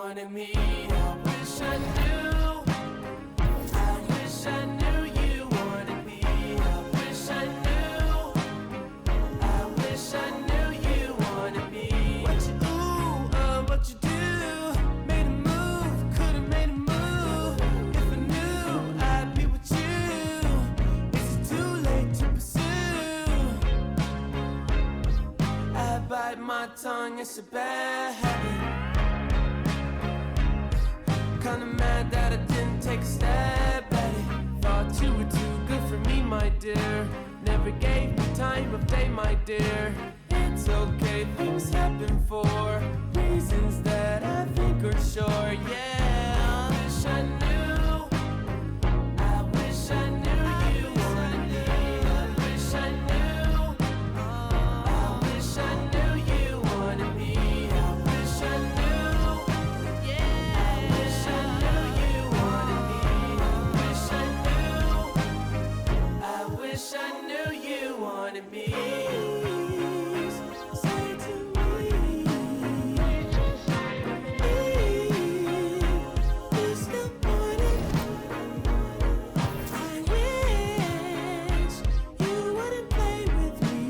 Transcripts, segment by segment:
wanted me. I wish I knew. I wish I knew you wanted me. I wish I knew. I wish I knew you wanted me. What you do, what you do? Made a move, could've made a move. If I knew I'd be with you. Is it too late to pursue? I bite my tongue, it's a bad habit. Kinda mad that I didn't take a stab at it. Thought you were too good for me, my dear. Never gave me time of day, my dear. It's okay, things happen for reasons that I think are sure. Yeah, I wish I knew. I wish I knew you wanted me. I wish I knew. I wish I knew you wanted me. I wish I knew. Yeah, I wish I knew you wanted me. I wish I knew. I wish I knew you wanted me. Say to me, you still want it. I wish you wouldn't play with me.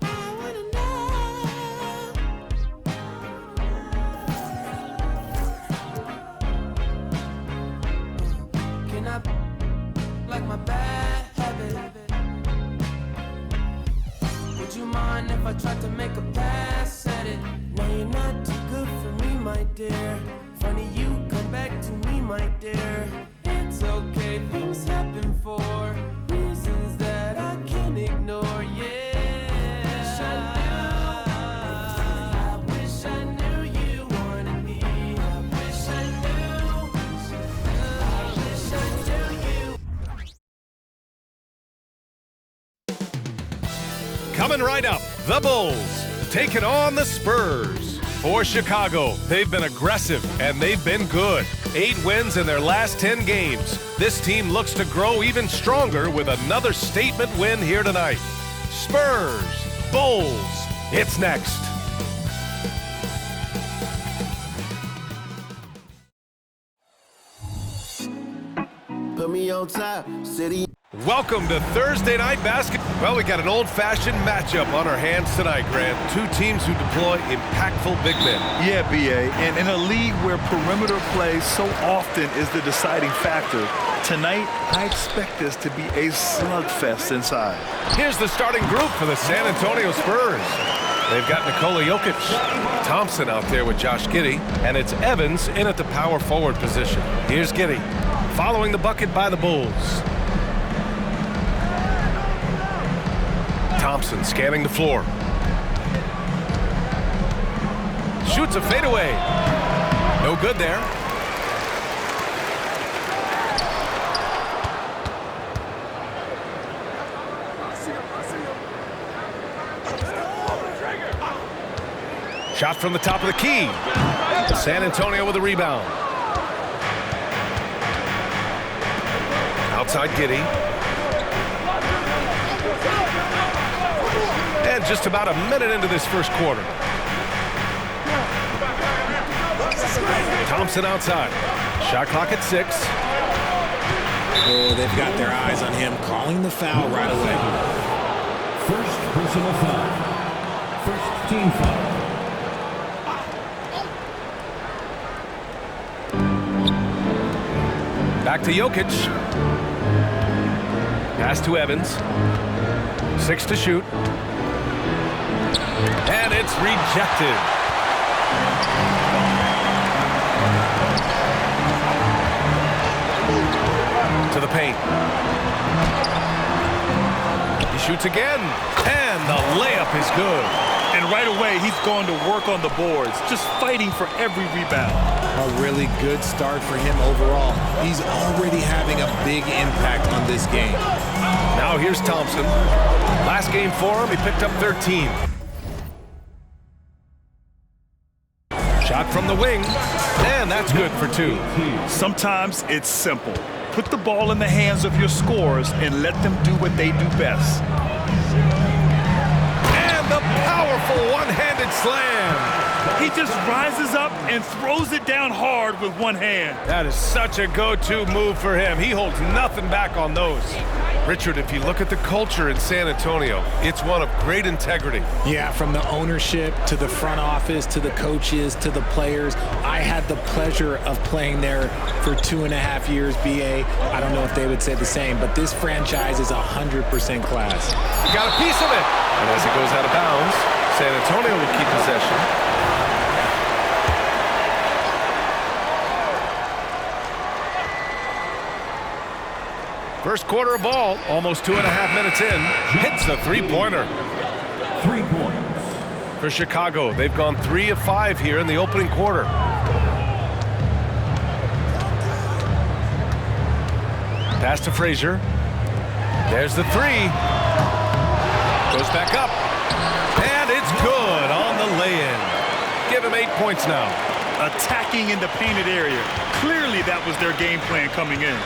I wanna know. Can I like my bad habit? Would you mind if I tried to make a pass at it? No, you're not too good for me, my dear. Funny you come back to me, my dear. It's okay, things happen for reasons that I can't ignore. Yeah. I wish I knew you wanted me. I wish I knew. I wish I knew you. Coming right up, the Bulls taking on the Spurs. For Chicago, they've been aggressive and they've been good. 8 wins in their last 10 games. This team looks to grow even stronger with another statement win here tonight. Spurs, Bulls, it's next. Put me on top, city. Welcome to Thursday Night Basketball. Well, we got an old-fashioned matchup on our hands tonight, Grant. 2 teams who deploy impactful big men. Yeah, B.A., and in a league where perimeter play so often is the deciding factor, tonight I expect this to be a slugfest inside. Here's the starting group for the San Antonio Spurs. They've got Nikola Jokic, Thompson out there with Josh Giddey, and it's Evans in at the power forward position. Here's Giddey, following the bucket by the Bulls. Thompson scanning the floor. Shoots a fadeaway. No good there. Shot from the top of the key. San Antonio with a rebound. Outside Giddey. And just about a minute into this first quarter. Thompson outside. Shot clock at 6. Oh, they've got their eyes on him, calling the foul right away. First personal foul. First team foul. Back to Jokic. Pass to Evans. 6 to shoot. And it's rejected. To the paint. He shoots again. And the layup is good. And right away, he's going to work on the boards, just fighting for every rebound. A really good start for him overall. He's already having a big impact on this game. Now here's Thompson. Last game for him, he picked up 13. Shot from the wing, and that's good for 2. Sometimes it's simple. Put the ball in the hands of your scorers and let them do what they do best. And the powerful one-handed Left-handed slam. He just rises up and throws it down hard with one hand. That is such a go-to move for him. He holds nothing back on those. Richard, if you look at the culture in San Antonio, it's one of great integrity. Yeah, from the ownership to the front office to the coaches to the players. I had the pleasure of playing there for 2.5 years, BA. I don't know if they would say the same, but this franchise is 100% class. Got a piece of it. And as it goes out of bounds, San Antonio will keep possession. First quarter of ball, almost 2.5 minutes in, hits the three-pointer. 3 points. For Chicago, they've gone 3 of 5 here in the opening quarter. Pass to Frazier. There's the three. Goes back up. And it's good on the lay-in. Give him 8 points now. Attacking in the painted area. Clearly that was their game plan coming in.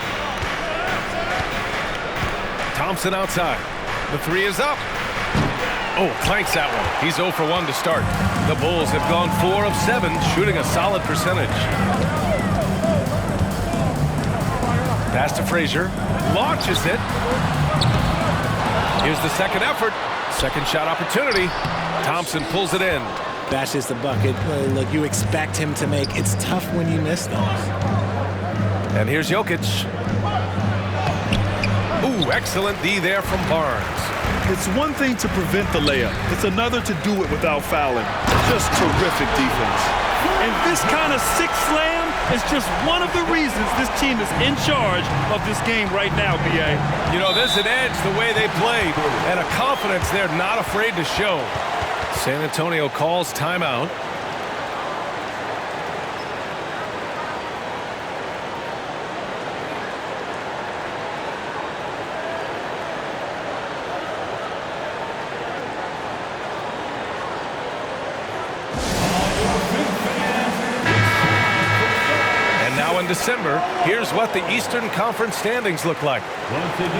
Thompson outside. The three is up. Oh, clanks that one. He's 0 for 1 to start. The Bulls have gone 4 of 7, shooting a solid percentage. Pass to Frazier. Launches it. Here's the second effort. Second shot opportunity. Thompson pulls it in. That's just the bucket. Look, you expect him to make. It's tough when you miss those. And here's Jokic. Ooh, excellent D there from Barnes. It's one thing to prevent the layup. It's another to do it without fouling. Just terrific defense. And this kind of sick slam is just one of the reasons this team is in charge of this game right now, BA. You know, there's an edge the way they played and a confidence they're not afraid to show. San Antonio calls timeout. In December, here's what the Eastern Conference standings look like.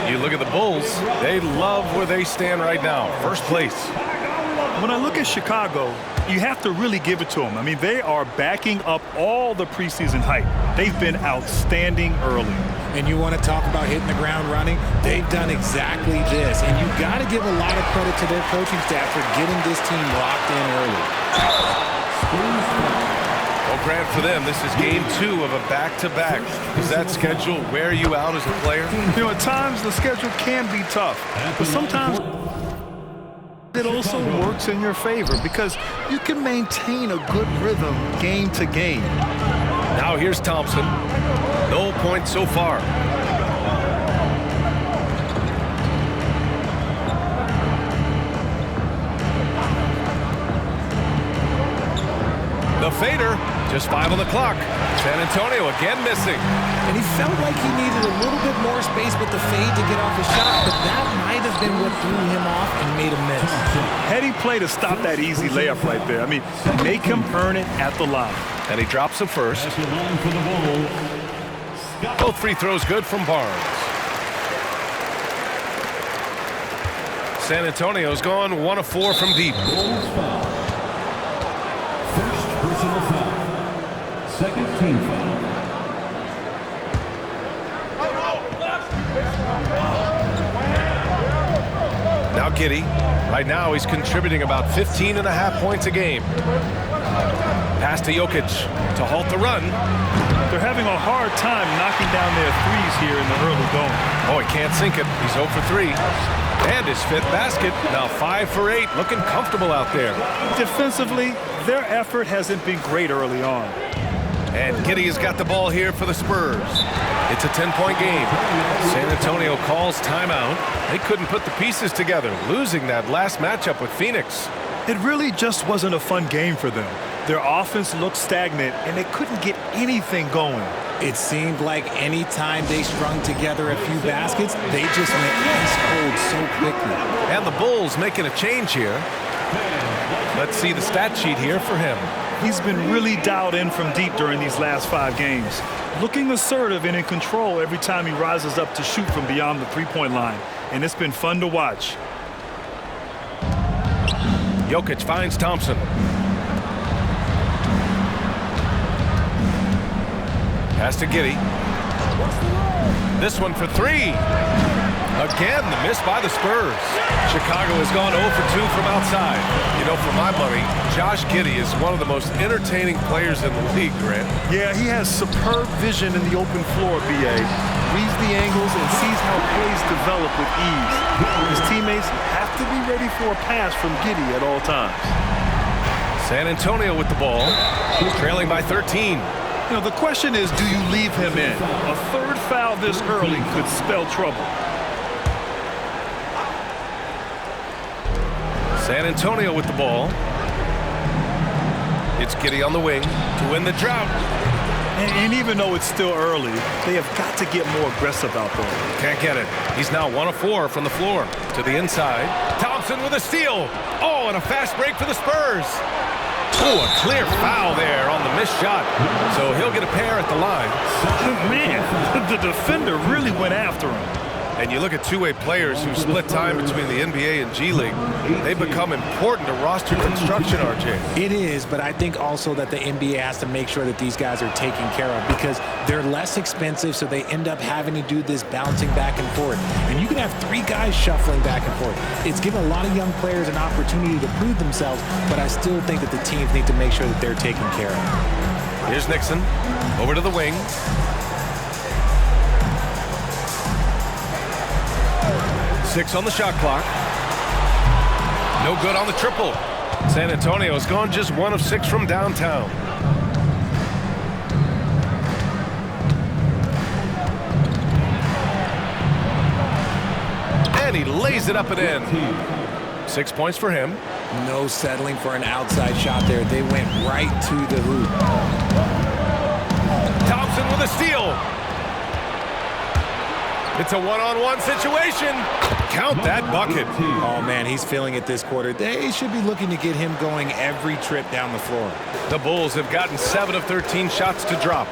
You look at the Bulls, they love where they stand right now. First place. When I look at Chicago, you have to really give it to them. I mean, they are backing up all the preseason hype. They've been outstanding early. And you want to talk about hitting the ground running? They've done exactly this. And you've got to give a lot of credit to their coaching staff for getting this team locked in early. Well, Grant, for them, this is game 2 of a back-to-back. Does that schedule wear you out as a player? You know, at times the schedule can be tough, but sometimes it also works in your favor because you can maintain a good rhythm game to game. Now here's Thompson. No points so far. The fader, just 5 on the clock. San Antonio again missing. And he felt like he needed a little bit more space with the fade to get off his shot, but that might have been what threw him off and made him miss. Heady play to stop that easy layup right there. I mean, make him earn it at the line. And he drops him first. At the line for the Bulls. Both free throws good from Barnes. San Antonio's gone 1 of 4 from deep. Bulls foul. First personal foul. Second team foul. Now Giddey. Right now he's contributing about 15.5 points a game. Pass to Jokic to halt the run. They're having a hard time knocking down their threes here in the early going. Oh, he can't sink it. He's 0 for 3. And his 5th basket. Now 5 for 8. Looking comfortable out there. Defensively, their effort hasn't been great early on. And Giddey has got the ball here for the Spurs. It's a 10-point game. San Antonio calls timeout. They couldn't put the pieces together, losing that last matchup with Phoenix. It really just wasn't a fun game for them. Their offense looked stagnant, and they couldn't get anything going. It seemed like any time they strung together a few baskets, they just went ice cold so quickly. And the Bulls making a change here. Let's see the stat sheet here for him. He's been really dialed in from deep during these last 5 games. Looking assertive and in control every time he rises up to shoot from beyond the three-point line. And it's been fun to watch. Jokic finds Thompson. Pass to Giddey. This one for three. Again, the miss by the Spurs. Chicago has gone 0 for 2 from outside. You know, for my money, Josh Giddey is one of the most entertaining players in the league, Grant. Yeah, he has superb vision in the open floor, B.A. Reads the angles and sees how plays develop with ease. His teammates have to be ready for a pass from Giddey at all times. San Antonio with the ball, trailing by 13. You know, the question is, do you leave him in? A third foul this early could spell trouble. San Antonio with the ball. It's Giddey on the wing to win the drought. And even though it's still early, they have got to get more aggressive out there. Can't get it. He's now 1 of 4 from the floor. To the inside. Thompson with a steal. Oh, and a fast break for the Spurs. Oh, a clear foul there on the missed shot. So he'll get a pair at the line. Man, the defender really went after him. And you look at two-way players who split time between the NBA and G League. They've become important to roster construction, RJ. It is, but I think also that the NBA has to make sure that these guys are taken care of because they're less expensive, so they end up having to do this bouncing back and forth. And you can have 3 guys shuffling back and forth. It's given a lot of young players an opportunity to prove themselves, but I still think that the teams need to make sure that they're taken care of. Here's Nixon. Over to the wing. Six on the shot clock. No good on the triple. San Antonio's gone just 1 of 6 from downtown. And he lays it up and in. 6 points for him. No settling for an outside shot there. They went right to the hoop. Thompson with a steal. It's a one-on-one situation. Count that bucket. Oh, man, he's feeling it this quarter. They should be looking to get him going every trip down the floor. The Bulls have gotten 7 of 13 shots to drop.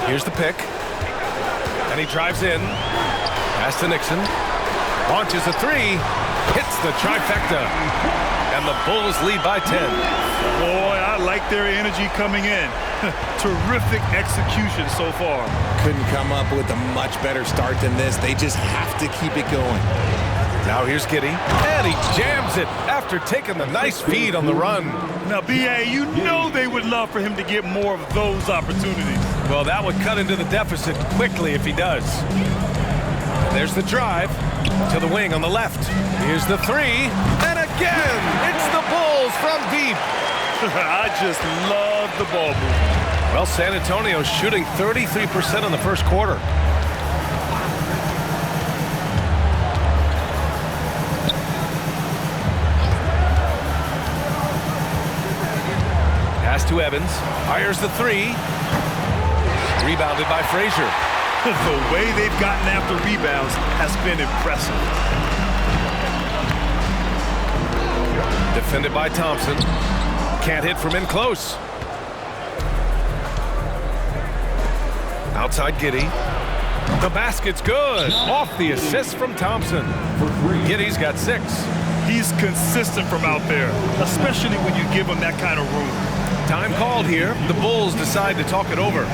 Here's the pick. And he drives in. Pass to Nixon. Launches a 3. Hits the trifecta. And the Bulls lead by 10. Boy, I like their energy coming in. Terrific execution so far. Couldn't come up with a much better start than this. They just have to keep it going. Now here's Giddey. And he jams it after taking the nice feed on the run. Now, B.A., you know they would love for him to get more of those opportunities. Well, that would cut into the deficit quickly if he does. There's the drive to the wing on the left. Here's the 3. And again, it's the Bulls from deep. I just love the ball movement. Well, San Antonio's shooting 33% in the first quarter. Pass to Evans. Fires the 3. Rebounded by Frazier. The way they've gotten after rebounds has been impressive. Defended by Thompson. Can't hit from in close. Outside Giddey. The basket's good. Off the assist from Thompson. Giddey's got 6. He's consistent from out there, especially when you give him that kind of room. Time called here. The Bulls decide to talk it over.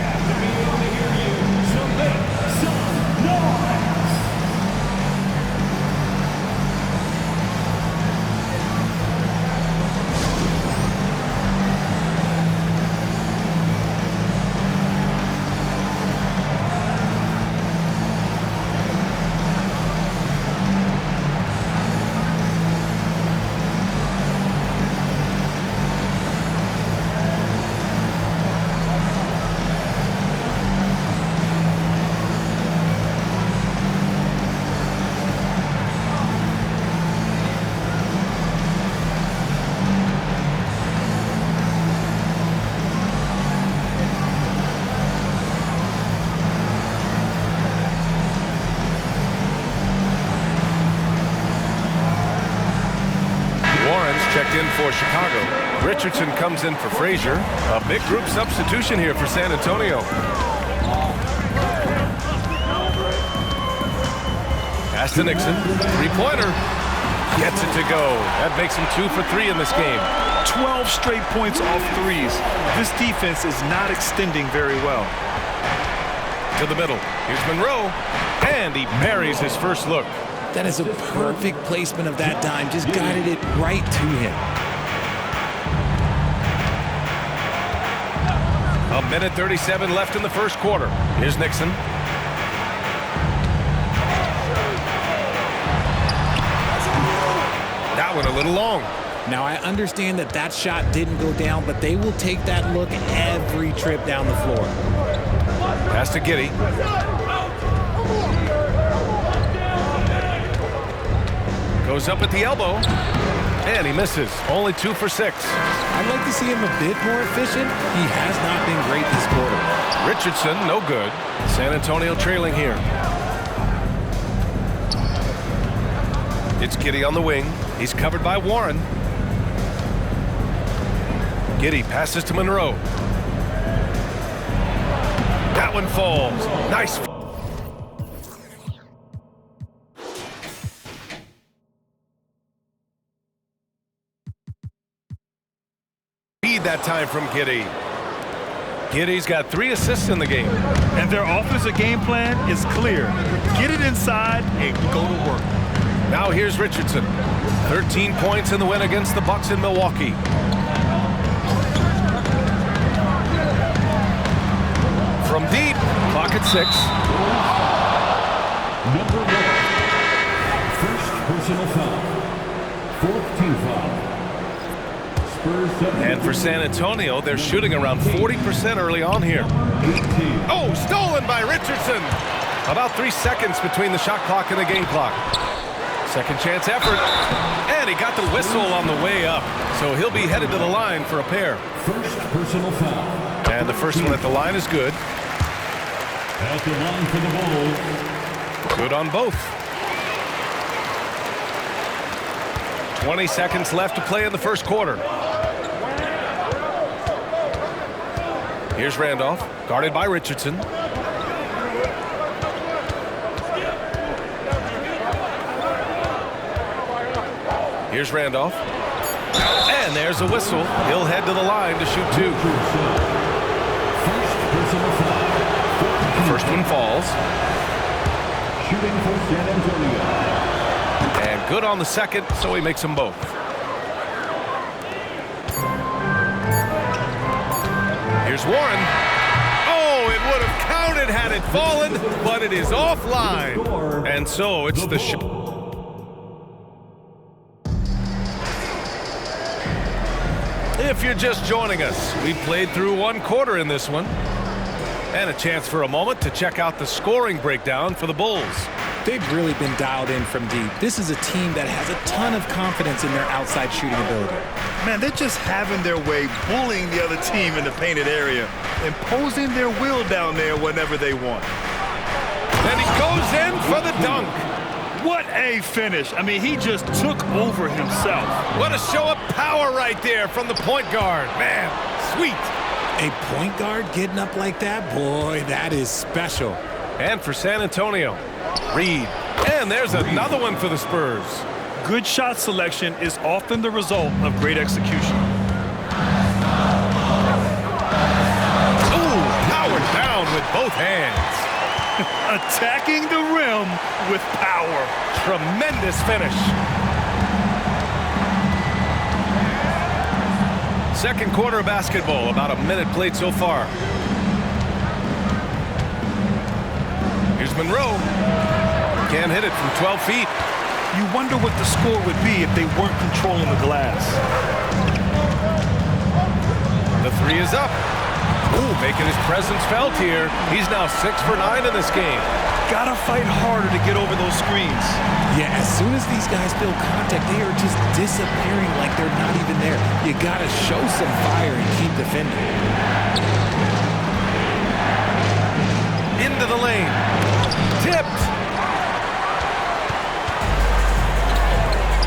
Checked in for Chicago. Richardson comes in for Frazier. A big group substitution here for San Antonio. Pass to Nixon. 3-pointer. Gets it to go. That makes him 2 for 3 in this game. 12 straight points off threes. This defense is not extending very well. To the middle. Here's Monroe. And he buries his first look. That is a perfect placement of that dime. Just guided it right to him. A minute 37 left in the first quarter. Here's Nixon. That one a little long. Now, I understand that that shot didn't go down, but they will take that look every trip down the floor. Pass to Giddey. Goes up at the elbow. And he misses. Only 2 for 6. I'd like to see him a bit more efficient. He has not been great this quarter. Richardson, no good. San Antonio trailing here. It's Giddey on the wing. He's covered by Warren. Giddey passes to Monroe. That one falls. Nice. Lead that time from Giddey. Giddey's got 3 assists in the game. And their offensive game plan is clear. Get it inside and go to work. Now here's Richardson. 13 points in the win against the Bucks in Milwaukee. From deep, clock at 6. Number 1. First personal foul. 4th team foul. Spurs 7. And for San Antonio, they're shooting around 40% early on here. 18. Oh, stolen by Richardson. About 3 seconds between the shot clock and the game clock. Second chance effort. And he got the whistle on the way up. So he'll be headed to the line for a pair. First personal foul. And the first one at the line is good. At the line for the Bulls. Good on both. 20 seconds left to play in the first quarter. Here's Randolph, guarded by Richardson. Here's Randolph. And there's a whistle. He'll head to the line to shoot 2. First personal foul. First one falls. Shooting for San Antonio. And good on the second, so he makes them both. Here's Warren. Oh, it would have counted had it fallen, but it is offline. And so it's the shot. If you're just joining us, we played through 1 quarter in this one. And a chance for a moment to check out the scoring breakdown for the Bulls. They've really been dialed in from deep. This is a team that has a ton of confidence in their outside shooting ability. Man, they're just having their way, bullying the other team in the painted area, imposing their will down there whenever they want. And he goes in for the dunk. What a finish. I mean, he just took over himself. What a show of power right there from the point guard. Man, sweet. A point guard getting up like that? Boy, that is special. And for San Antonio, Reed. And there's another one for the Spurs. Good shot selection is often the result of great execution. Ooh, powered down with both hands. Attacking the rim with power. Tremendous finish. Second quarter of basketball, about a minute played so far. Here's Monroe. Can't hit it from 12 feet. You wonder what the score would be if they weren't controlling the glass. The 3 is up. Ooh, making his presence felt here. He's now 6 for 9 in this game. Gotta fight harder to get over those screens. Yeah, as soon as these guys feel contact, they are just disappearing like they're not even there. You gotta show some fire and keep defending. Into the lane. Tipped.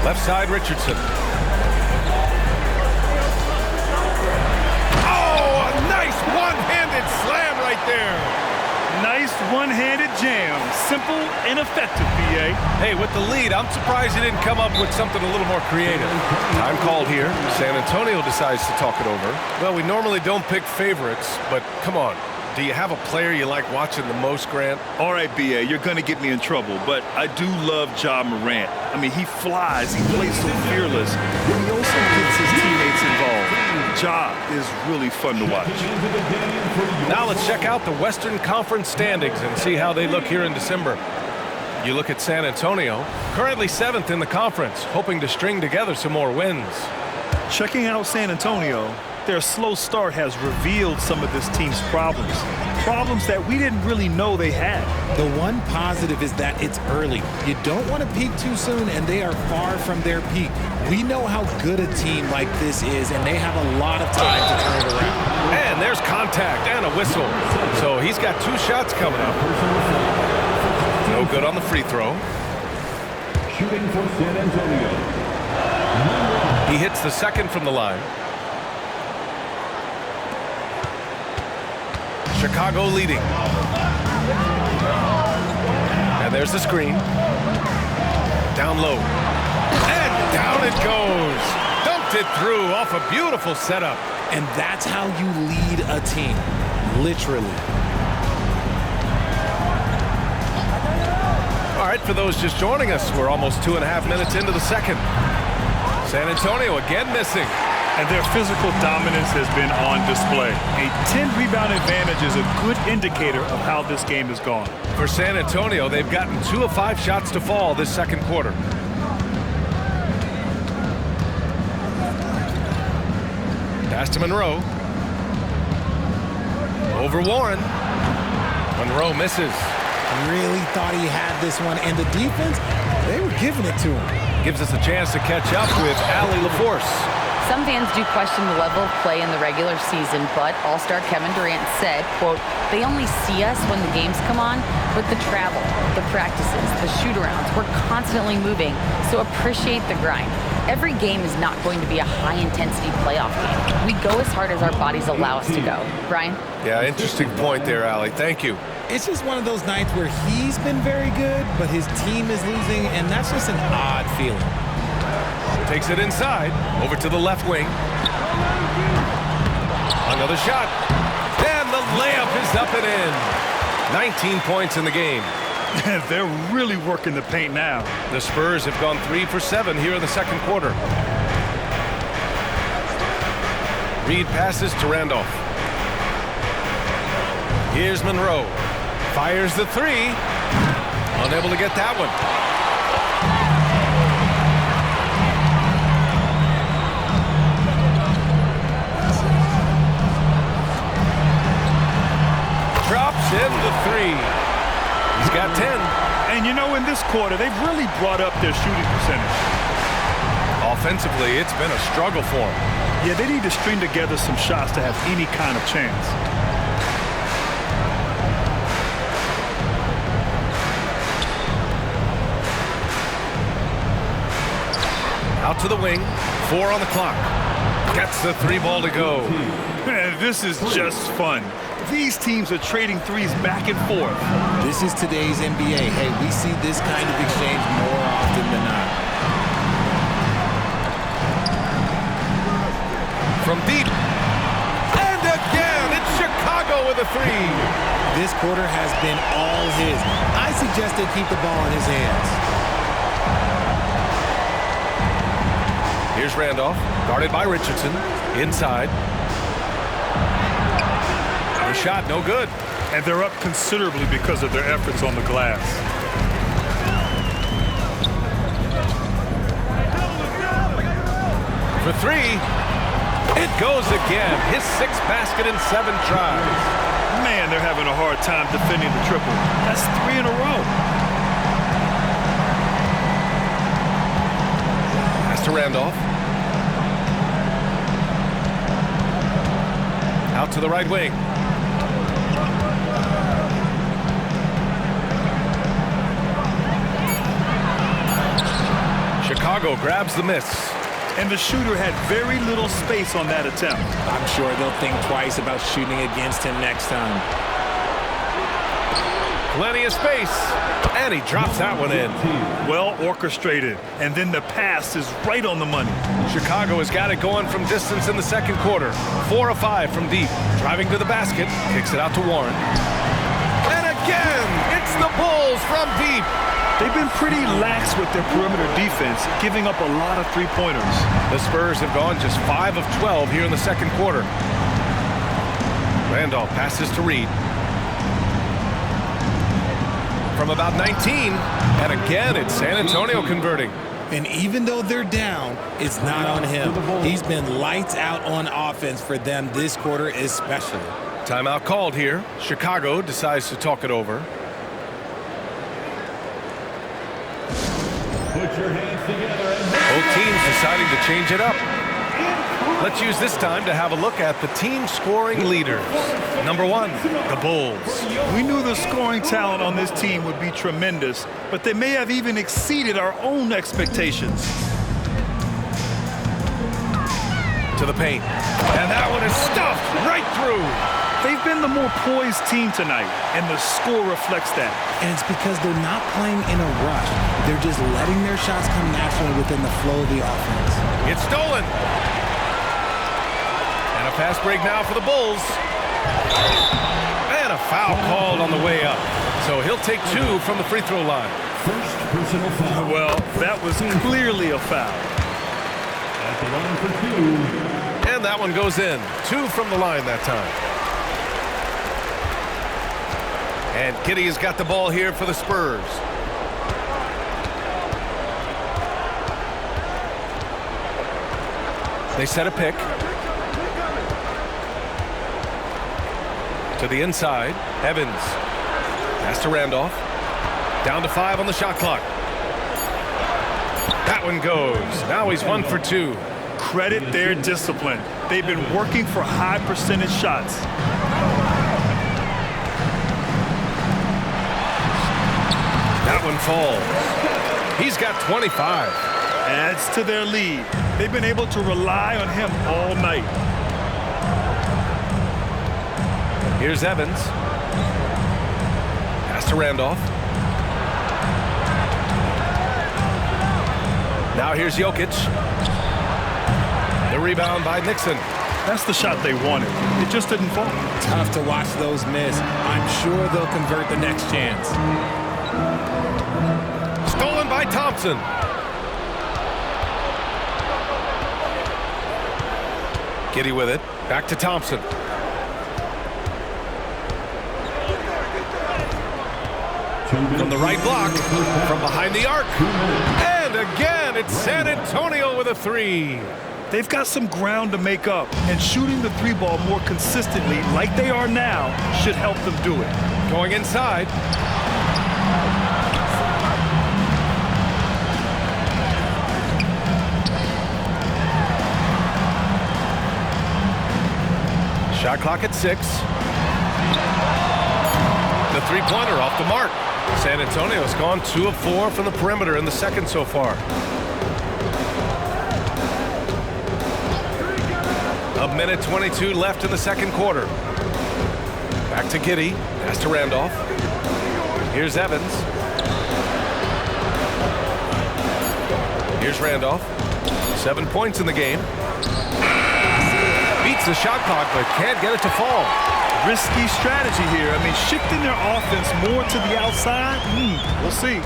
Left side, Richardson. Oh, a nice one-handed slam right there. Nice one-handed jam. Simple and effective, B.A. Hey, with the lead, I'm surprised he didn't come up with something a little more creative. Time called here. San Antonio decides to talk it over. Well, we normally don't pick favorites, but come on. Do you have a player you like watching the most, Grant? All right, B.A., you're going to get me in trouble, but I do love Ja Morant. I mean, he flies, he plays so fearless, and he also gets his teammates involved. Ja is really fun to watch. Now let's check out the Western Conference standings and see how they look here in December. You look at San Antonio, currently 7th in the conference, hoping to string together some more wins. Checking out San Antonio, their slow start has revealed some of this team's problems. Problems that we didn't really know they had. The one positive is that it's early. You don't want to peak too soon, and they are far from their peak. We know how good a team like this is, and they have a lot of time to turn it around. And there's contact and a whistle. So he's got 2 shots coming up. No good on the free throw. Shooting for San Antonio. He hits the second from the line. Chicago leading. And there's the screen. Down low. And down it goes. Dumped it through off a beautiful setup. And that's how you lead a team, literally. All right, for those just joining us, we're almost 2.5 minutes into the second. San Antonio again missing. And their physical dominance has been on display. A 10-rebound advantage is a good indicator of how this game has gone. For San Antonio, they've gotten 2 of 5 shots to fall this second quarter. Pass to Monroe. Over Warren. Monroe misses. Really thought he had this one, and the defense, they were giving it to him. Gives us a chance to catch up with Allie LaForce. Some fans do question the level of play in the regular season, but All-Star Kevin Durant said, quote, "They only see us when the games come on, but the travel, the practices, the shoot-arounds, we're constantly moving, so appreciate the grind. Every game is not going to be a high-intensity playoff game. We go as hard as our bodies allow us to go." Brian? Yeah, interesting point there, Allie. Thank you. It's just one of those nights where he's been very good, but his team is losing, and that's just an odd feeling. Takes it inside, over to the left wing. Another shot. And the layup is up and in. 19 points in the game. They're really working the paint now. The Spurs have gone 3 for 7 here in the second quarter. Reed passes to Randolph. Here's Monroe. Fires the 3. Unable to get that one. Drops in the 3. He's got 10. And you know, in this quarter, they've really brought up their shooting percentage. Offensively, it's been a struggle for them. Yeah, they need to string together some shots to have any kind of chance. Out to the wing. 4 on the clock. Gets the 3 ball to go. Man, this is just fun. These teams are trading threes back and forth. This is today's NBA. Hey, we see this kind of exchange more often than not. From deep. And again, it's Chicago with a 3. This quarter has been all his. I suggest they keep the ball in his hands. Here's Randolph, guarded by Richardson. Inside. The shot, no good. And they're up considerably because of their efforts on the glass. For 3. It goes again. His 6th basket in 7 tries. Man, they're having a hard time defending the triple. That's 3 in a row. Pass to Randolph. Out to the right wing. Chicago grabs the miss. And the shooter had very little space on that attempt. I'm sure they'll think twice about shooting against him next time. Plenty of space. And he drops that one in. Well orchestrated. And then the pass is right on the money. Chicago has got it going from distance in the second quarter. 4 of 5 from deep. Driving to the basket. Kicks it out to Warren. And again, it's the Bulls from deep. They've been pretty lax with their perimeter defense, giving up a lot of three-pointers. The Spurs have gone just 5 of 12 here in the second quarter. Randolph passes to Reed. From about 19, and again, it's San Antonio converting. And even though they're down, it's not on him. He's been lights out on offense for them this quarter especially. Timeout called here. Chicago decides to talk it over. Put your hands together. Both teams deciding to change it up. Let's use this time to have a look at the team scoring leaders. Number 1, the Bulls. We knew the scoring talent on this team would be tremendous, but they may have even exceeded our own expectations. To the paint. And that one is stuffed right through. They've been the more poised team tonight, and the score reflects that. And it's because they're not playing in a rush. They're just letting their shots come naturally within the flow of the offense. It's stolen. And a fast break now for the Bulls. And a foul called on the way up. So he'll take 2 from the free throw line. First personal foul. Well, that was clearly a foul. At the line for 2. And that one goes in. 2 from the line that time. And Giddey has got the ball here for the Spurs. They set a pick. To the inside. Evans. Pass to Randolph. Down to 5 on the shot clock. That one goes. Now he's 1 for 2. Credit their discipline. They've been working for high percentage shots. That one falls. He's got 25. Adds to their lead. They've been able to rely on him all night. Here's Evans. Pass to Randolph. Now here's Jokic. The rebound by Nixon. That's the shot they wanted. It just didn't fall. Tough to watch those miss. I'm sure they'll convert the next chance. Stolen by Thompson. Giddey with it. Back to Thompson. From the right block. From behind the arc. And again, it's San Antonio with a 3. They've got some ground to make up, and shooting the 3-ball more consistently like they are now should help them do it. Going inside. Shot clock at 6. The three-pointer off the mark. San Antonio's gone 2 of 4 from the perimeter in the second so far. A minute 22 left in the second quarter. Back to Giddey. Pass to Randolph. Here's Evans. Here's Randolph. 7 points in the game. Beats the shot clock, but can't get it to fall. Risky strategy here. I mean, shifting their offense more to the outside, we'll see.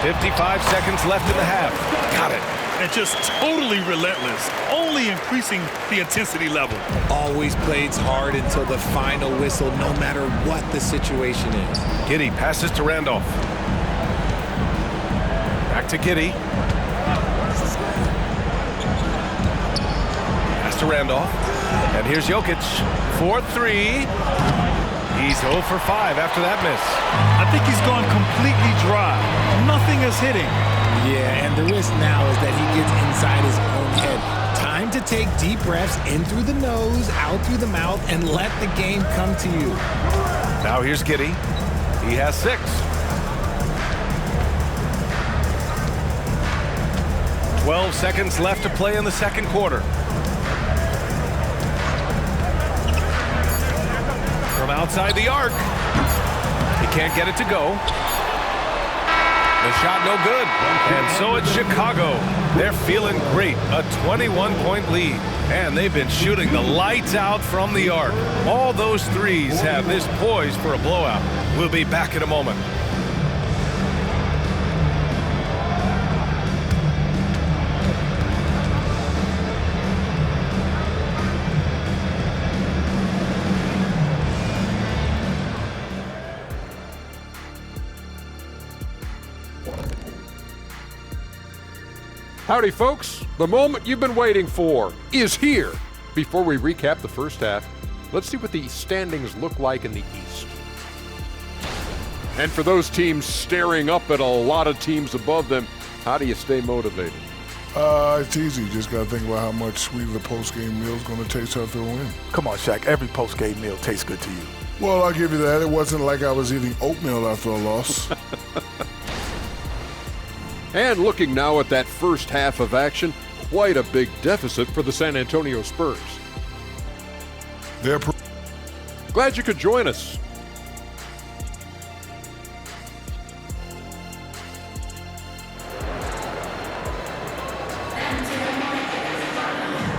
55 seconds left in the half. Got it. And just totally relentless, only increasing the intensity level. Always plays hard until the final whistle, no matter what the situation is. Giddey passes to Randolph. Back to Giddey. Pass to Randolph. And here's Jokic. 4-3. He's 0 for 5 after that miss. I think he's gone completely dry. Nothing is hitting. Yeah, and the risk now is that he gets inside his own head. Time to take deep breaths in through the nose, out through the mouth, and let the game come to you. Now here's Giddey. He has 6. "12 seconds left to play in the second quarter. from outside the arc. He can't get it to go. The shot no good. And so it's Chicago. They're feeling great. A 21-point lead. And they've been shooting the lights out from the arc. All those threes have this poised for a blowout. We'll be back in a moment. Howdy, folks. The moment you've been waiting for is here. Before we recap the first half, let's see what the standings look like in the East. And for those teams staring up at a lot of teams above them, how do you stay motivated? It's easy. You just got to think about how much sweeter the post-game meal is going to taste after a win. Come on, Shaq. Every post-game meal tastes good to you. Well, I'll give you that. It wasn't like I was eating oatmeal after a loss. And looking now at that first half of action, quite a big deficit for the San Antonio Spurs. Glad you could join us.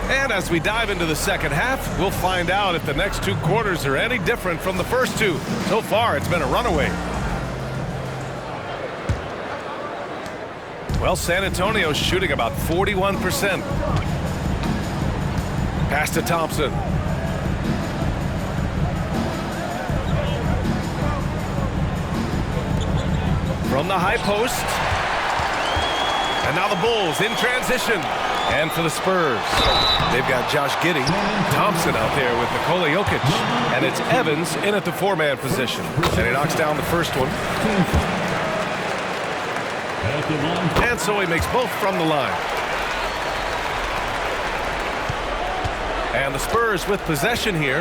And as we dive into the second half, we'll find out if the next two quarters are any different from the first two. So far, it's been a runaway. Well, San Antonio's shooting about 41%. Pass to Thompson. From the high post. And now the Bulls in transition. And for the Spurs, they've got Josh Giddey, Thompson out there with Nikola Jokic. And it's Evans in at the four-man position. And he knocks down the first one. And so he makes both from the line. And the Spurs with possession here.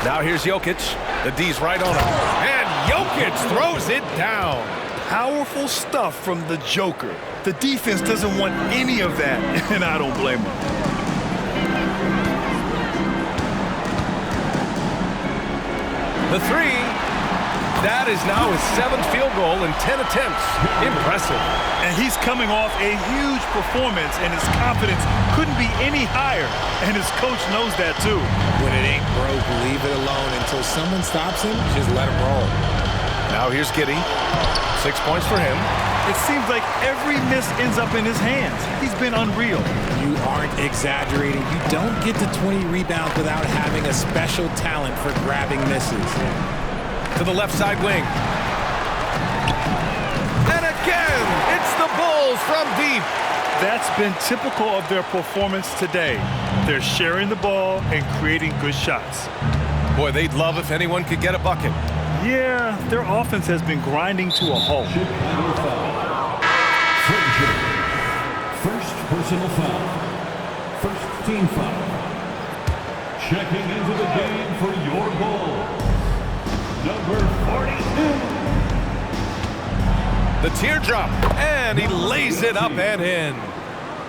Now here's Jokic. The D's right on him. And Jokic throws it down. Powerful stuff from the Joker. The defense doesn't want any of that, and I don't blame them. The three, that is now his 7th field goal in 10 attempts. Impressive. And he's coming off a huge performance, and his confidence couldn't be any higher. And his coach knows that, too. When it ain't broke, leave it alone. Until someone stops him, just let him roll. Now here's Giddey. 6 points for him. It seems like every miss ends up in his hands. He's been unreal. You aren't exaggerating. You don't get to 20 rebounds without having a special talent for grabbing misses. To the left side wing. And again, it's the Bulls from deep. That's been typical of their performance today. They're sharing the ball and creating good shots. Boy, they'd love if anyone could get a bucket. Yeah, their offense has been grinding to a halt. First personal foul. First team foul. Checking into the game for your Bulls, number 42. The teardrop, and he lays it up and in.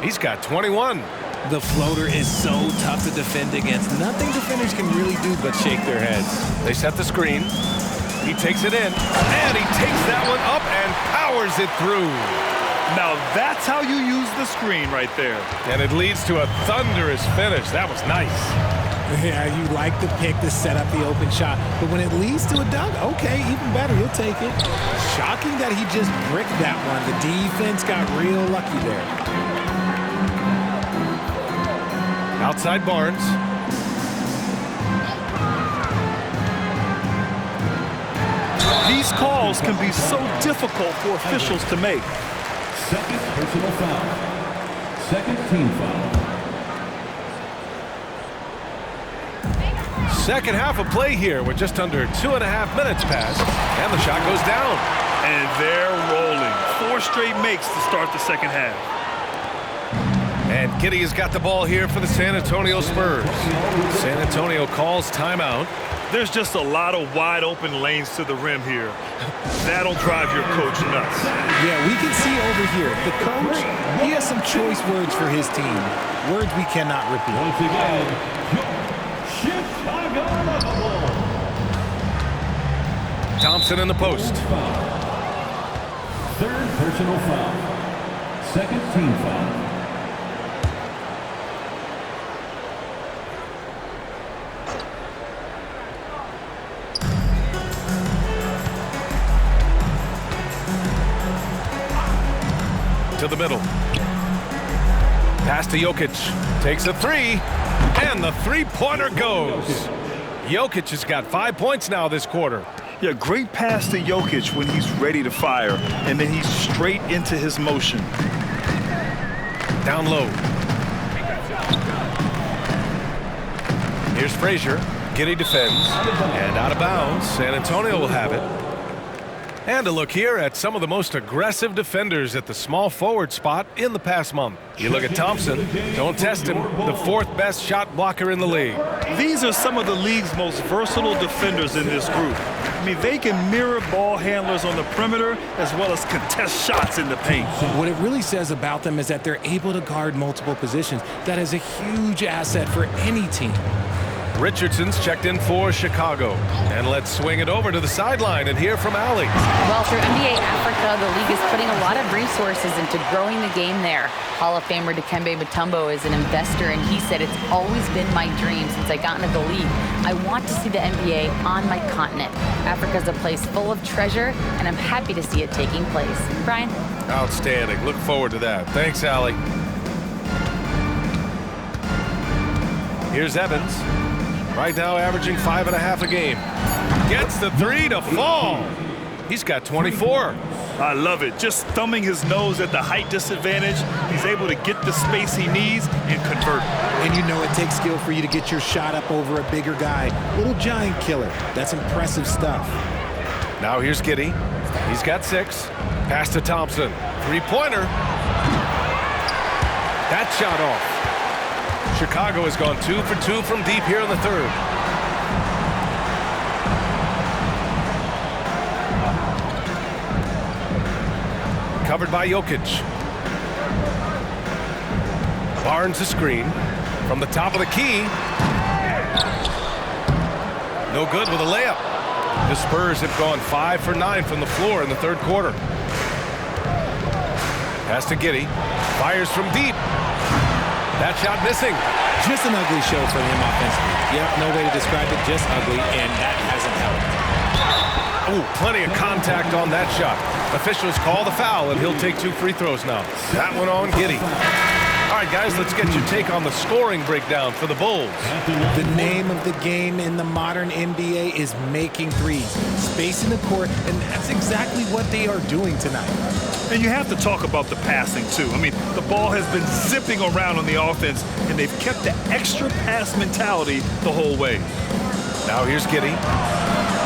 He's got 21. The floater is so tough to defend against. Nothing defenders can really do but shake their heads. They set the screen. He takes it in, and he takes that one up and powers it through. Now that's how you use the screen right there. And it leads to a thunderous finish. That was nice. Yeah, you like the pick to set up the open shot, but when it leads to a dunk, okay, even better, you'll take it. Shocking that he just bricked that one. The defense got real lucky there. Outside Barnes. These calls can be so difficult for officials to make. Second personal foul. Second team foul. Second half of play here with just under 2.5 minutes passed, and the shot goes down. And they're rolling. 4 straight makes to start the second half. And And Giddey has got the ball here for the San Antonio Spurs. San Antonio calls timeout. There's just a lot of wide open lanes to the rim here. That'll drive your coach nuts. Yeah, we can see over here, the coach, he has some choice words for his team. Words we cannot repeat. Once again, Chicago Bulls. Thompson in the post. Third personal foul. Second team foul. To the middle. Pass to Jokic. Takes a three. And the three-pointer goes. Jokic has got 5 points now this quarter. Yeah, great pass to Jokic when he's ready to fire. And then he's straight into his motion. Down low. Here's Frazier. Giddey defends. And out of bounds. San Antonio will have it. And a look here at some of the most aggressive defenders at the small forward spot in the past month. You look at Thompson. Don't test him. The fourth best shot blocker in the league. These are some of the league's most versatile defenders in this group. I mean, they can mirror ball handlers on the perimeter as well as contest shots in the paint. What it really says about them is that they're able to guard multiple positions. That is a huge asset for any team. Richardson's checked in for Chicago. And let's swing it over to the sideline and hear from Allie. Well, through NBA Africa, the league is putting a lot of resources into growing the game there. Hall of Famer Dikembe Mutombo is an investor, and he said, "It's always been my dream since I got into the league. I want to see the NBA on my continent. Africa's a place full of treasure, and I'm happy to see it taking place." Brian? Outstanding. Look forward to that. Thanks, Allie. Here's Evans. Right now averaging 5.5 a game. Gets the three to fall. He's got 24. I love it. Just thumbing his nose at the height disadvantage. He's able to get the space he needs and convert. And you know it takes skill for you to get your shot up over a bigger guy. Little giant killer. That's impressive stuff. Now here's Giddey. He's got 6. Pass to Thompson. Three-pointer. That shot off. Chicago has gone 2 for 2 from deep here in the third. Covered by Jokic. Barnes a screen from the top of the key. No good with a layup. The Spurs have gone 5 for 9 from the floor in the third quarter. Pass to Giddey. Fires from deep. That shot missing. Just an ugly show for him offensively. Yep, no way to describe it, just ugly, and that hasn't helped. Oh, plenty of contact on that shot. Officials call the foul, and he'll take 2 free throws now. That one on Giddey. All right, guys, let's get your take on the scoring breakdown for the Bulls. The name of the game in the modern NBA is making threes, spacing the court, and that's exactly what they are doing tonight. And you have to talk about the passing, too. I mean, the ball has been zipping around on the offense, and they've kept the extra pass mentality the whole way. Now here's Giddey.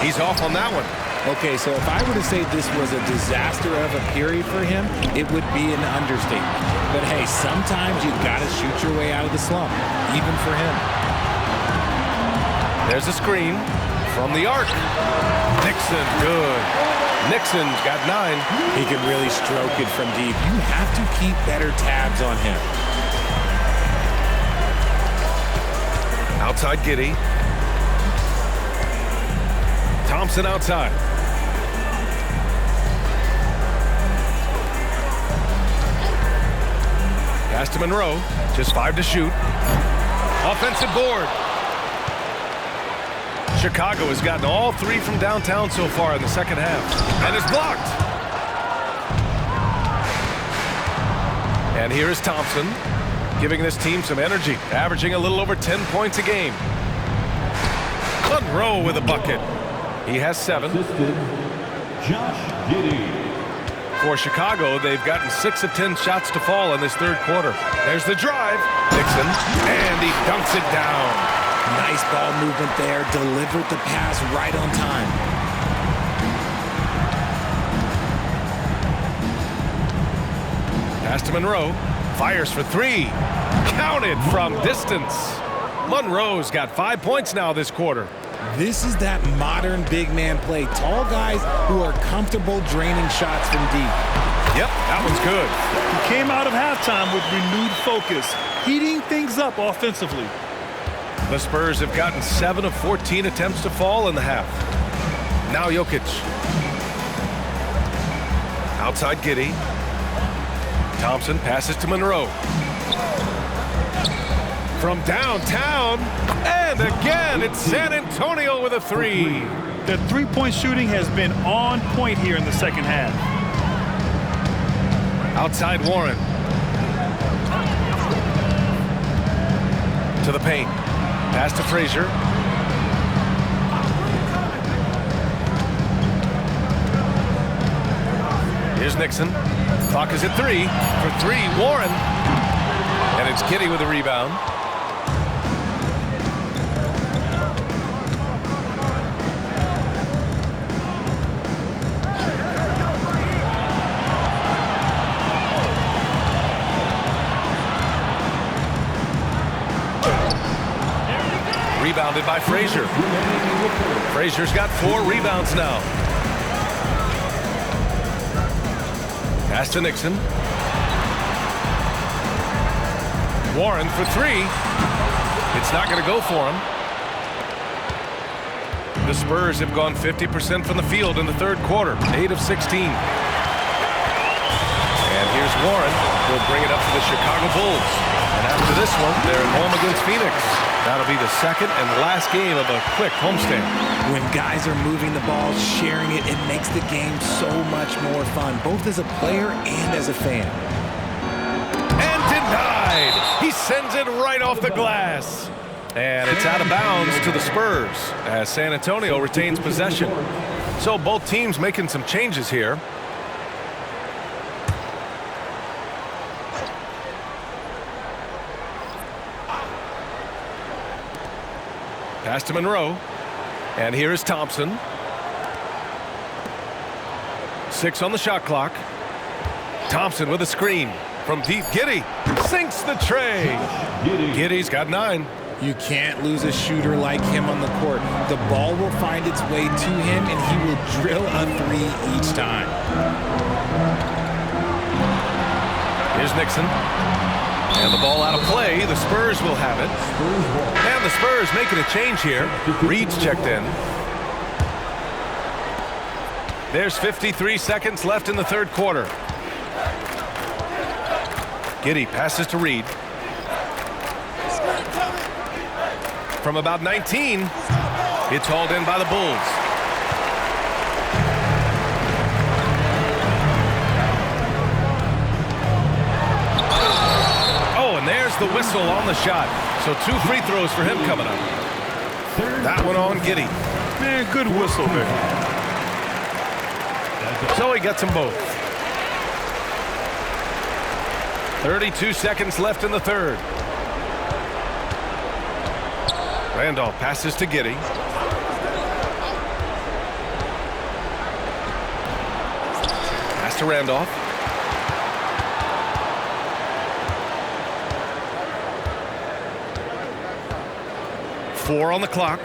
He's off on that one. Okay, so if I were to say this was a disaster of a period for him, it would be an understatement. But hey, sometimes you gotta shoot your way out of the slump, even for him. There's a screen from the arc. Nixon, good. Nixon's got 9. He can really stroke it from deep. You have to keep better tabs on him. Outside Giddey. Thompson outside. Pass to Monroe. Just 5 to shoot. Offensive board. Chicago has gotten all 3 from downtown so far in the second half. And is blocked. And here is Thompson, giving this team some energy, averaging a little over 10 points a game. Monroe with a bucket. He has 7. Josh Giddey. For Chicago, they've gotten 6 of 10 shots to fall in this third quarter. There's the drive. Nixon, and he dunks it down. Nice ball movement there. Delivered the pass right on time. Pass to Monroe. Fires for three. Counted from distance. Monroe's got 5 points now this quarter. This is that modern big man play. Tall guys who are comfortable draining shots from deep. Yep, that one's good. He came out of halftime with renewed focus, heating things up offensively. The Spurs have gotten 7 of 14 attempts to fall in the half. Now Jokic. Outside Giddey. Thompson passes to Monroe. From downtown, and again, it's San Antonio with a three. The three-point shooting has been on point here in the second half. Outside Warren. To the paint. Pass to Frazier. Here's Nixon. Clock is at 3. For 3, Warren. And it's Giddey with the rebound. Rebounded by Frazier. Frazier's got 4 rebounds now. Pass to Nixon. Warren for 3. It's not going to go for him. The Spurs have gone 50% from the field in the third quarter, 8 of 16. And here's Warren. He'll bring it up to the Chicago Bulls. And after this one, they're at home against Phoenix. That'll be the second and last game of a quick homestand. When guys are moving the ball, sharing it, it makes the game so much more fun, both as a player and as a fan. And denied. He sends it right off the glass. And it's out of bounds to the Spurs as San Antonio retains possession. So both teams making some changes here. Pass to Monroe. And here is Thompson. 6 on the shot clock. Thompson with a screen from deep. Giddey sinks the tray. Giddey's got 9. You can't lose a shooter like him on the court. The ball will find its way to him, and he will drill a 3 each time. Here's Nixon. And the ball out of play. The Spurs will have it. And the Spurs making a change here. Reed's checked in. There's 53 seconds left in the third quarter. Giddey passes to Reed. From about 19, it's hauled in by the Bulls. Oh, and there's the whistle on the shot. So 2 free throws for him coming up. That one on Giddey. Man, good whistle there. So he gets them both. 32 seconds left in the third. Randolph passes to Giddey. Pass to Randolph. Four on the clock.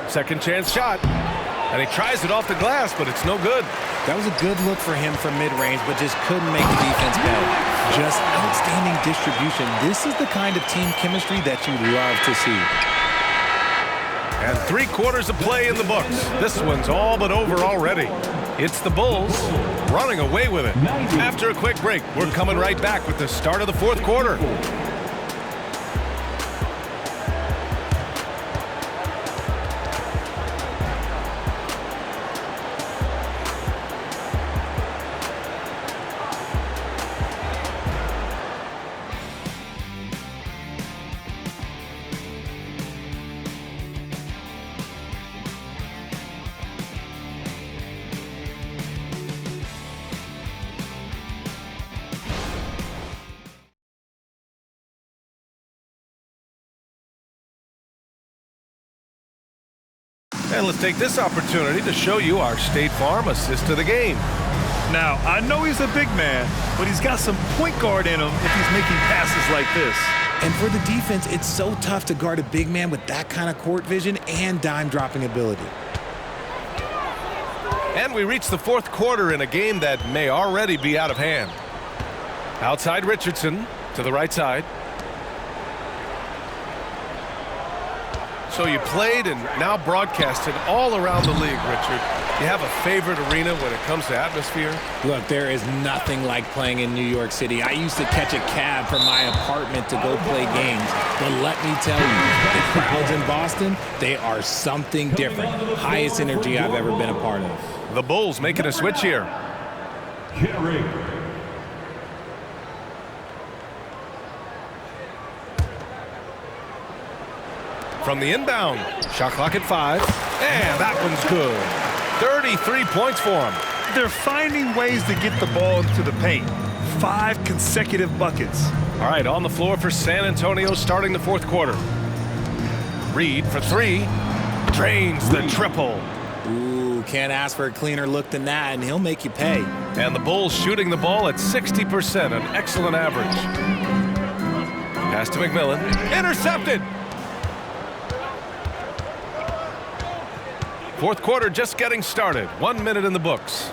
Second chance shot. And he tries it off the glass, but it's no good. That was a good look for him from mid-range, but just couldn't make the defense pay. Just outstanding distribution. This is the kind of team chemistry that you love to see. And 3 quarters of play in the books. This one's all but over already. It's the Bulls running away with it. After a quick break, we're coming right back with the start of the fourth quarter. And let's take this opportunity to show you our State Farm assist to the game. Now, I know he's a big man, but he's got some point guard in him if he's making passes like this. And for the defense, it's so tough to guard a big man with that kind of court vision and dime-dropping ability. And we reach the fourth quarter in a game that may already be out of hand. Outside Richardson to the right side. So you played and now broadcasted all around the league, Richard. You have a favorite arena when it comes to atmosphere? Look, there is nothing like playing in New York City. I used to catch a cab from my apartment to go play games. But let me tell you, the crowds in Boston, they are something different. Highest energy I've ever been a part of. The Bulls making a switch here. Carey. From the inbound, shot clock at 5, and that one's good. 33 points for him. They're finding ways to get the ball into the paint. 5 consecutive buckets. All right, on the floor for San Antonio starting the fourth quarter. Reed for 3, drains the triple. Ooh, can't ask for a cleaner look than that, and he'll make you pay. And the Bulls shooting the ball at 60%, an excellent average. Pass to McMillan, intercepted. Fourth quarter just getting started. 1 minute in the books.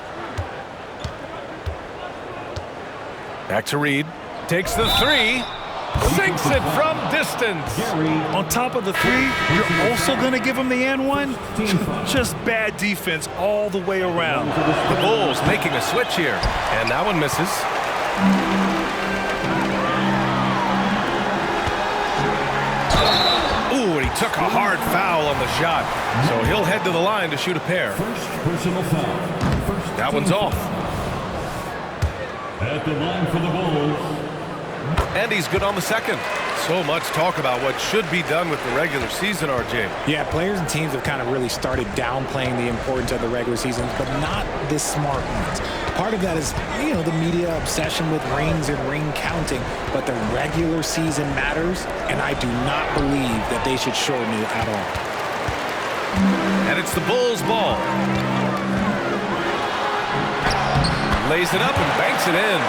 Back to Reed. Takes the 3. Sinks it from distance. On top of the 3, you're also going to give him the and one? Just bad defense all the way around. The Bulls making a switch here. And that one misses. Ooh, and he took a hard foul on the shot. So he'll head to the line to shoot a pair. First personal foul. That one's off. At the line for the Bulls. And he's good on the second. So much talk about what should be done with the regular season, RJ. Yeah, players and teams have kind of really started downplaying the importance of the regular season, but not the smart ones. Part of that is, you know, the media obsession with rings and ring counting, but the regular season matters, and I do not believe that they should shorten it at all. And it's the Bulls' ball. Lays it up and banks it in.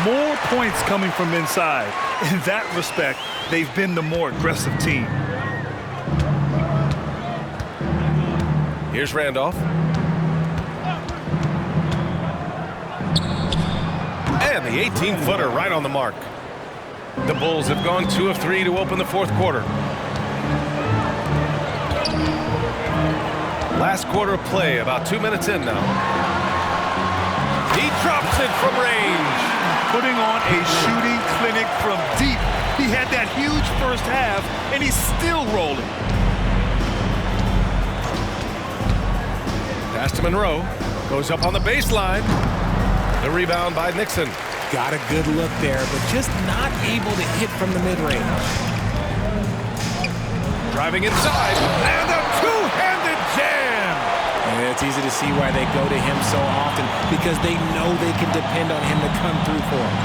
More points coming from inside. In that respect, they've been the more aggressive team. Here's Randolph. And the 18-footer right on the mark. The Bulls have gone 2 of 3 to open the fourth quarter. Last quarter of play, about 2 minutes in now. He drops it from range. Putting on a shooting clinic from deep. He had that huge first half, and he's still rolling. Pass to Monroe. Goes up on the baseline. The rebound by Nixon. Got a good look there, but just not able to hit from the mid-range. Driving inside, and a two-handed jam. And it's easy to see why they go to him so often, because they know they can depend on him to come through for them.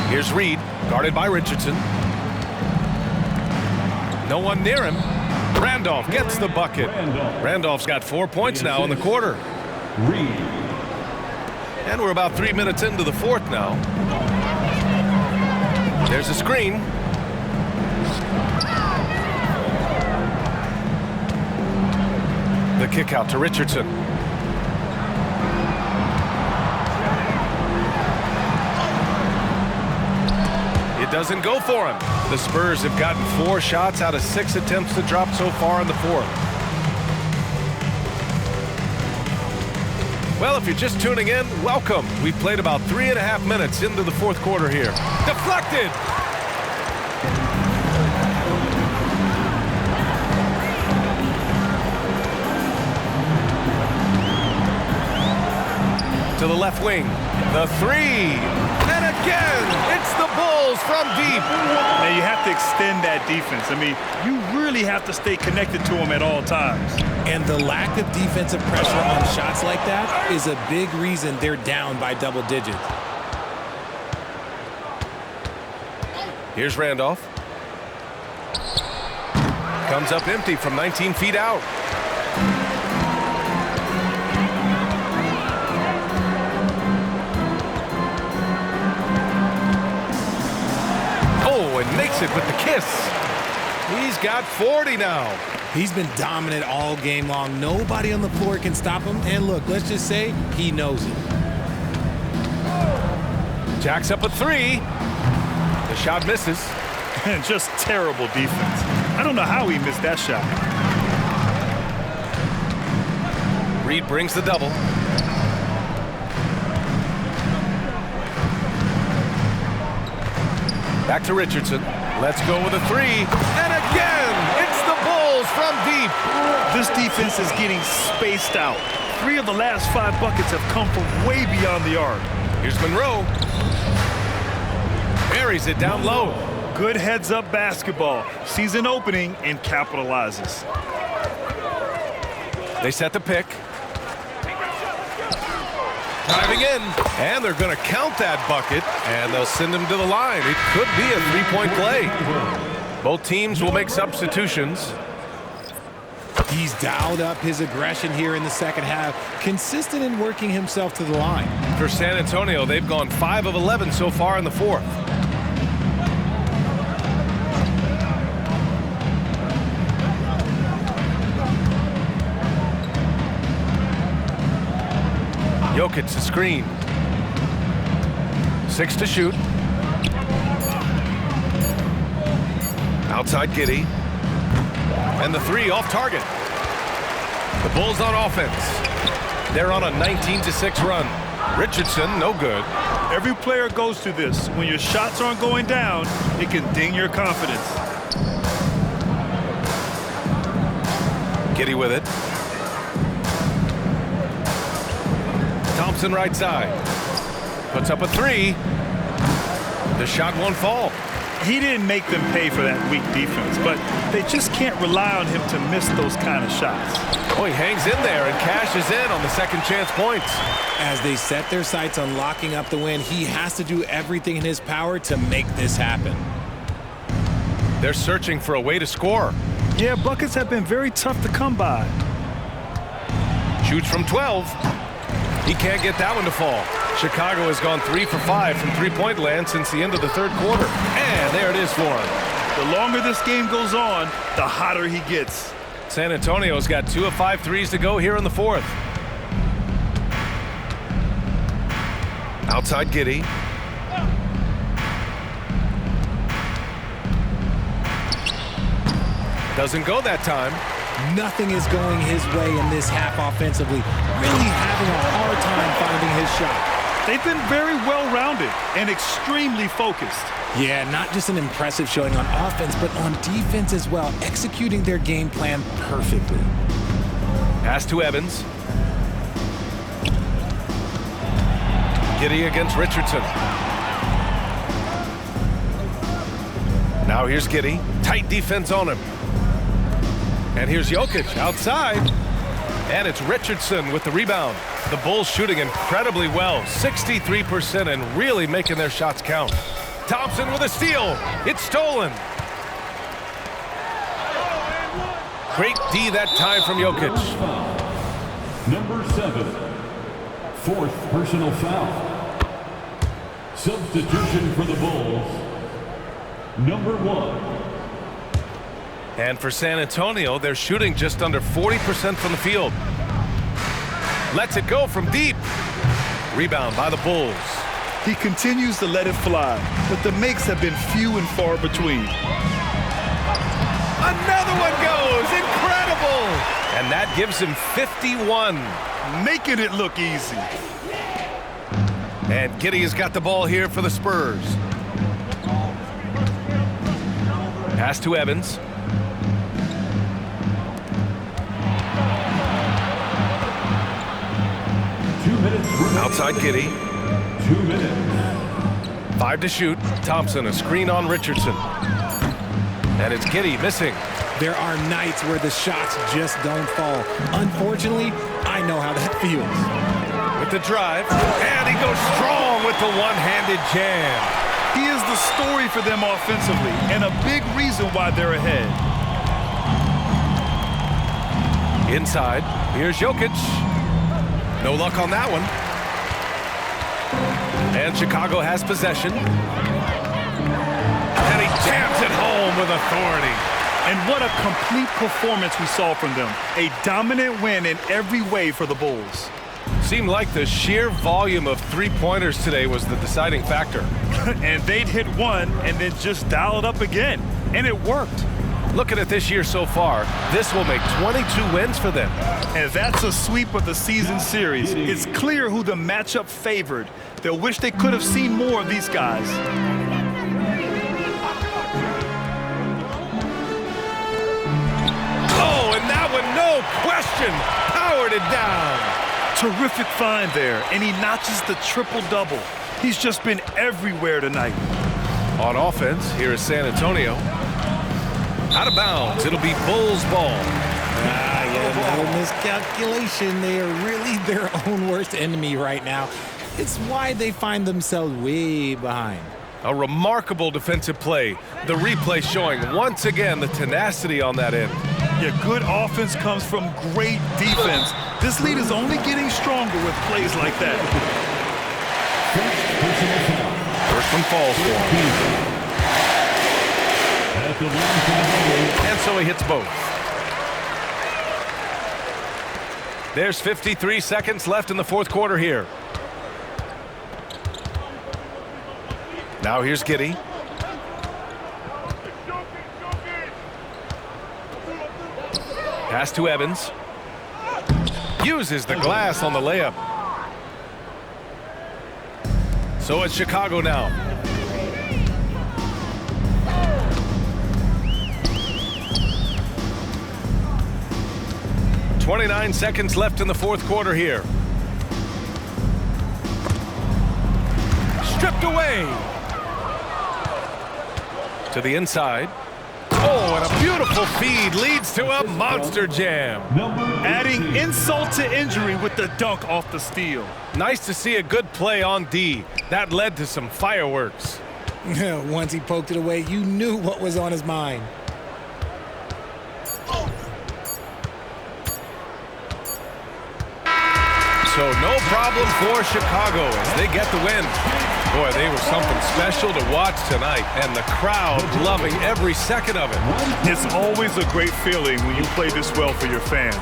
Here's Reed, guarded by Richardson. No one near him. Randolph gets the bucket. Randolph's got 4 points now in the quarter. Reed. And we're about 3 minutes into the fourth now. There's a screen. The kick out to Richardson. It doesn't go for him. The Spurs have gotten 4 shots out of 6 attempts to drop so far in the fourth. Well, if you're just tuning in, welcome. We've played about 3.5 minutes into the fourth quarter here. Deflected! To the left wing. The 3. And again, it's the Bulls from deep. Now you have to extend that defense. I mean, you really have to stay connected to them at all times. And the lack of defensive pressure on shots like that is a big reason they're down by double digits. Here's Randolph. Comes up empty from 19 feet out. and makes it with the kiss. He's got 40 now. He's been dominant all game long. Nobody on the floor can stop him. And look, let's just say he knows it. Jacks up a three. The shot misses. And just terrible defense. I don't know how he missed that shot. Reed brings the double. Back to Richardson. Let's go with a three. And again, it's the Bulls from deep. This defense is getting spaced out. 3 of the last 5 buckets have come from way beyond the arc. Here's Monroe. Buries it down low. Good heads-up basketball. Sees an opening and capitalizes. They set the pick. Driving in, and they're going to count that bucket, and they'll send him to the line. It could be a three-point play. Both teams will make substitutions. He's dialed up his aggression here in the second half, consistent in working himself to the line. For San Antonio, they've gone 5 of 11 so far in the fourth. Jokic to screen. 6 to shoot. Outside Giddey. And the 3 off target. The Bulls on offense. They're on a 19-6 run. Richardson, no good. Every player goes through this. When your shots aren't going down, it can ding your confidence. Giddey with it. Thompson right side. Puts up a 3. The shot won't fall. He didn't make them pay for that weak defense, but they just can't rely on him to miss those kind of shots. Oh, he hangs in there and cashes in on the second chance points. As they set their sights on locking up the win, he has to do everything in his power to make this happen. They're searching for a way to score. Yeah, buckets have been very tough to come by. Shoots from 12. He can't get that one to fall. Chicago has gone 3 for 5 from three-point land since the end of the third quarter. And there it is for him. The longer this game goes on, the hotter he gets. San Antonio's got 2 of 5 threes to go here in the fourth. Outside Giddey. Doesn't go that time. Nothing is going his way in this half offensively. Really having a hard time finding his shot. They've been very well-rounded and extremely focused. Yeah, not just an impressive showing on offense, but on defense as well, executing their game plan perfectly. Pass to Evans. Giddey against Richardson. Now here's Giddey. Tight defense on him. And here's Jokic outside. And it's Richardson with the rebound. The Bulls shooting incredibly well, 63%, and really making their shots count. Thompson with a steal. It's stolen. Great D that time from Jokic. Number 7, 4th personal foul. Substitution for the Bulls, number 1. And for San Antonio, they're shooting just under 40% from the field. Lets it go from deep. Rebound by the Bulls. He continues to let it fly, but the makes have been few and far between. Another one goes. Incredible. And that gives him 51. Making it look easy. And Giddey has got the ball here for the Spurs. Pass to Evans. Outside Giddey. 2 minutes. 5 to shoot. Thompson, a screen on Richardson. And it's Giddey missing. There are nights where the shots just don't fall. Unfortunately, I know how that feels. With the drive. And he goes strong with the one-handed jam. He is the story for them offensively and a big reason why they're ahead. Inside. Here's Jokic. No luck on that one. And Chicago has possession. And And he jams it home with authority. And what a complete performance we saw from them. A dominant win in every way for the Bulls. Seemed like the sheer volume of three-pointers today was the deciding factor. And they'd hit one and then just dial it up again. And it worked. Looking at this year so far, this will make 22 wins for them. And that's a sweep of the season series. It's clear who the matchup favored. They'll wish they could have seen more of these guys. Oh, and that one, no question, powered it down. Terrific find there, and he notches the triple-double. He's just been everywhere tonight. On offense, here is San Antonio. Out of bounds, it'll be Bulls ball. Not a miscalculation. They are really their own worst enemy right now. It's why they find themselves way behind. A remarkable defensive play. The replay showing once again the tenacity on that end. Yeah, good offense comes from great defense. This lead is only getting stronger with plays like that. First one falls for him. And so he hits both. There's 53 seconds left in the fourth quarter here. Now here's Giddey. Pass to Evans. Uses the glass on the layup. So it's Chicago now. .29 seconds left in the fourth quarter here. Stripped away. To the inside. Oh, and a beautiful feed leads to a monster jam. Adding insult to injury with the dunk off the steal. Nice to see a good play on D. That led to some fireworks. Once he poked it away, you knew what was on his mind. So no problem for Chicago as they get the win. Boy, they were something special to watch tonight, and the crowd loving every second of it. It's always a great feeling when you play this well for your fans.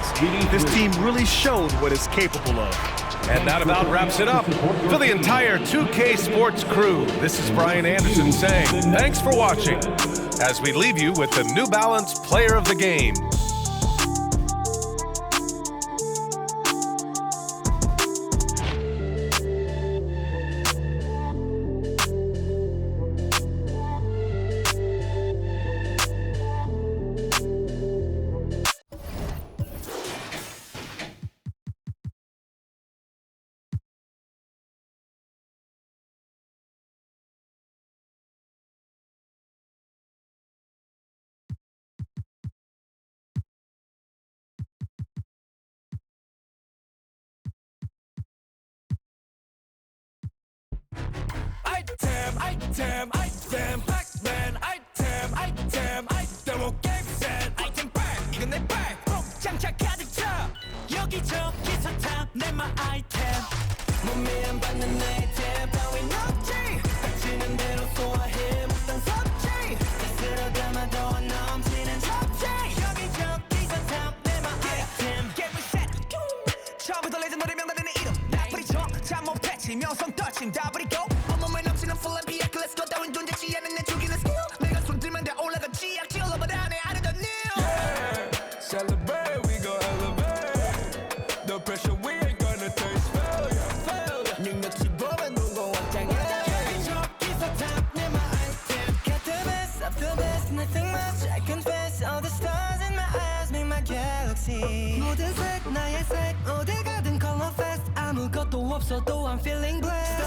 This team really showed what it's capable of. And that about wraps it up. For the entire 2K Sports crew, this is Brian Anderson saying thanks for watching as we leave you with the New Balance Player of the Game. Item, Pac-Man, item, 이대로 게임 셋. Item back, 이건 내 back. 복장차 가득 차. 여기저기서 다 내 my item. 몸에 안 받는 아이템 따윈 없지. 닥치는 대로 소화해 못한 섭지. 스스로 담아도 넘치는 접지. 여기저기서 다 내 my item. 게임 셋. 처음부터 레전더리 명단되는 이름. 나쁘리 쳐, 잠못 패치, 명성 touching, 다 버리고. 온몸에 넘치는 full and 비약. Let's go 따윈 존재치 않은 내 죽이는 skill. 내가 손들면 다 올라가지. 악질러보다 내 안에 더 new. Celebrate, we gon' elevate. No pressure, we ain't gonna taste failure. 능력치 보면 누구 확장해. 여기저기서 다 내 my item. Got the best of the best, nothing much. I confess, all the stars in my eyes make my galaxy. 모든 색, 나의 색, 어디 가든 color fest. 아무것도 없어도 I'm feeling blessed.